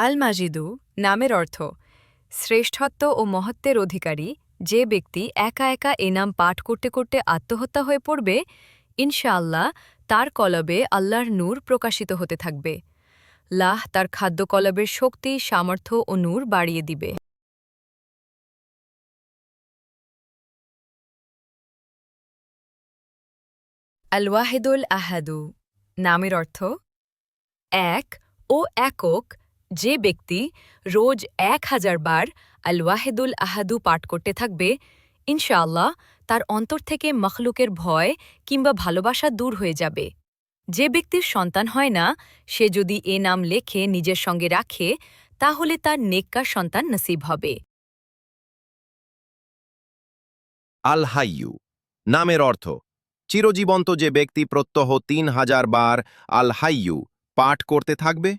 আল মাজিদু নামের অর্থ শ্রেষ্ঠত্ব ও মহত্বের অধিকারী। যে ব্যক্তি একা একা এ নাম পাঠ করতে করতে আত্মহত্যা হয়ে পড়বে, ইনশাআল্লাহ তার কলবে আল্লাহর নূর প্রকাশিত হতে থাকবে। লাহ তার খাদ্য কলবের শক্তি, সামর্থ্য ও নূর বাড়িয়ে দিবে। আল ওয়াহিদুল আহাদু নামের অর্থ এক ও একক। যে ব্যক্তি রোজ ১,০০০ বার আল ওয়াহিদুল আহাদু পাঠ করতে থাকবে, ইনশাআল্লাহ তার অন্তর থেকে মখলুকের ভয় কিংবা ভালোবাসা দূর হয়ে যাবে। যে ব্যক্তির সন্তান হয় না, সে যদি এ নাম লেখে নিজের সঙ্গে রাখে, তাহলে তার নেককার সন্তান নসিব হবে। আল হাইয়ু নামের অর্থ চিরজীবন্ত। যে ব্যক্তি প্রত্যহ ৩,০০০ বার আল হাইয়ু পাঠ করতে থাকবে,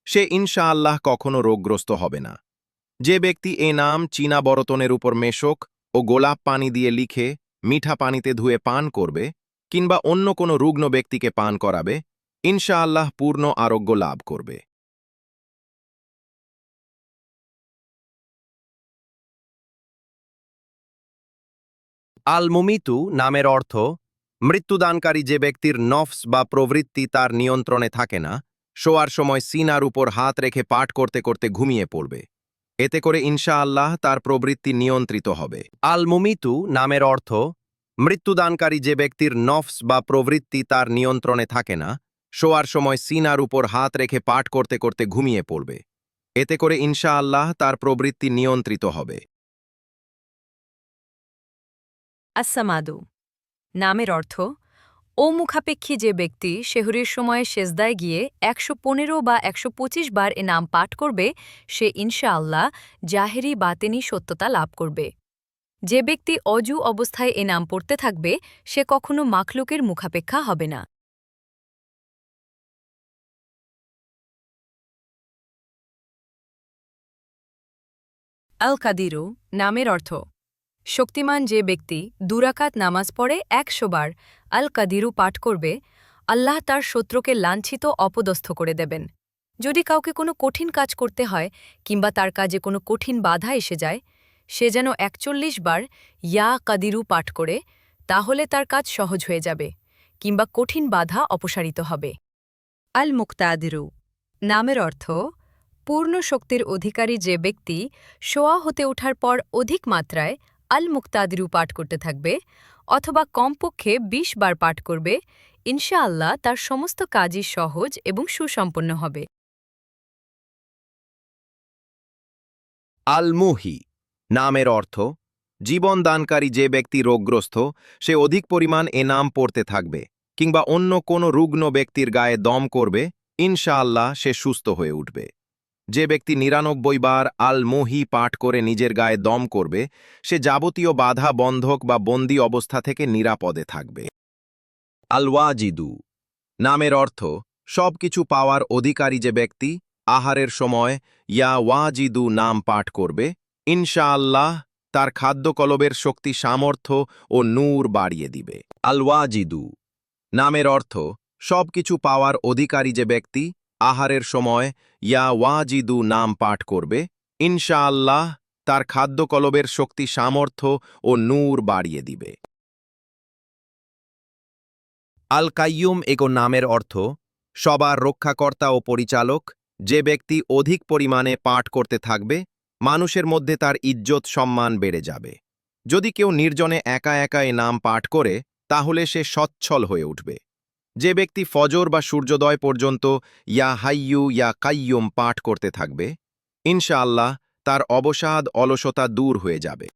সে ইনশাআল্লাহ কখনো রোগগ্রস্ত হবে না। যে ব্যক্তি এ নাম চীনা বরতনের উপর মেশক ও গোলাপ পানি দিয়ে লিখে মিঠা পানিতে ধুয়ে পান করবে, কিংবা অন্য কোনো রুগ্ন ব্যক্তিকে পান করাবে, ইনশাআল্লাহ পূর্ণ আরোগ্য লাভ করবে। আল মুমিতু নামের অর্থ মৃত্যুদানকারী। যে ব্যক্তির নফস বা প্রবৃত্তি তার নিয়ন্ত্রণে থাকে না, শোয়ার সময় সিনার উপর হাত রেখে পাঠ করতে করতে ঘুমিয়ে পড়বে। এতে করে ইনশাআল্লাহ তার প্রবৃত্তি নিয়ন্ত্রিত হবে। আল মুমিতু নামের অর্থ মৃত্যুদানকারী। যে ব্যক্তির নফস বা প্রবৃত্তি তার নিয়ন্ত্রণে থাকে না, শোয়ার সময় সিনার উপর হাত রেখে পাঠ করতে করতে ঘুমিয়ে পড়বে। এতে করে ইনশাআল্লাহ তার প্রবৃত্তি নিয়ন্ত্রিত হবে। আসসামাদু নামের অর্থ ও মুখাপেক্ষী। যে ব্যক্তি সেহরির সময় সেজদায় গিয়ে ১১৫ বা ১২৫ বার এ নাম পাঠ করবে, সে ইনশাআল্লাহ জাহেরি বাতেনি সত্যতা লাভ করবে। যে ব্যক্তি অজু অবস্থায় এ নাম পড়তে থাকবে, সে কখনো মাখলুকের মুখাপেক্ষা হবে না। আল কাদিরু নামের অর্থ শক্তিমান। যে ব্যক্তি দুরাকাত নামাজ পড়ে ১০০ বার আল কাদিরু পাঠ করবে, আল্লাহ তার শত্রুকে লাঞ্ছিত অপদস্থ করে দেবেন। যদি কাউকে কোনো কঠিন কাজ করতে হয় কিংবা তার কাজে কোনো কঠিন বাধা এসে যায়, সে যেন ৪১ বার ইয়া কাদিরু পাঠ করে, তাহলে তার কাজ সহজ হয়ে যাবে কিংবা কঠিন বাধা অপসারিত হবে। আল মুক্তাদিরু নামের অর্থ পূর্ণ শক্তির অধিকারী। যে ব্যক্তি শোয়া হতে ওঠার পর অধিক মাত্রায় আল মুক্তাদিরু পাঠ করতে থাকবে অথবা কমপক্ষে ২০ বার পাঠ করবে, ইনশাআল্লাহ তার সমস্ত কাজই সহজ এবং সুসম্পন্ন হবে। আল মুহি নামের অর্থ জীবন দানকারী। যে ব্যক্তি রোগগ্রস্ত, সে অধিক পরিমাণ এ নাম পড়তে থাকবে কিংবা অন্য কোনো রুগ্ন ব্যক্তির গায়ে দম করবে, ইনশাআল্লাহ সে সুস্থ হয়ে উঠবে। যে ব্যক্তি ৯৯ বার আল মুহি পাঠ করে নিজের গায়ে দম করবে, সে যাবতীয় বাধা, বন্ধক বা বন্দী অবস্থা থেকে নিরাপদে থাকবে। আল ওয়াজিদু নামের অর্থ সবকিছু পাওয়ার অধিকারী। যে ব্যক্তি আহারের সময় ইয়া ওয়াজিদু নাম পাঠ করবে, ইনশাআল্লাহ তার খাদ্য কলবের শক্তি, সামর্থ্য ও নূর বাড়িয়ে দিবে। আল ওয়াজিদু নামের অর্থ সবকিছু পাওয়ার অধিকারী। যে ব্যক্তি আহারের সময় ইয়া ওয়াজিদু নাম পাঠ করবে, ইনশাআল্লাহ তার খাদ্য কলবের শক্তি, সামর্থ্য ও নূর বাড়িয়ে দিবে। আল কাইয়ুম এগো নামের অর্থ সবার রক্ষাকর্তা ও পরিচালক। যে ব্যক্তি অধিক পরিমাণে পাঠ করতে থাকবে, মানুষের মধ্যে তার ইজ্জত সম্মান বেড়ে যাবে। যদি কেউ নির্জনে একা একা এ নাম পাঠ করে, তাহলে সে সচ্ছল হয়ে উঠবে। যে ব্যক্তি ফজর বা সূর্যোদয় পর্যন্ত ইয়া হাইয়ু ইয়া কাইয়ুম পাঠ করতে থাকবে, ইনশাআল্লাহ তার অবসাদ, অলসতা দূর হয়ে যাবে।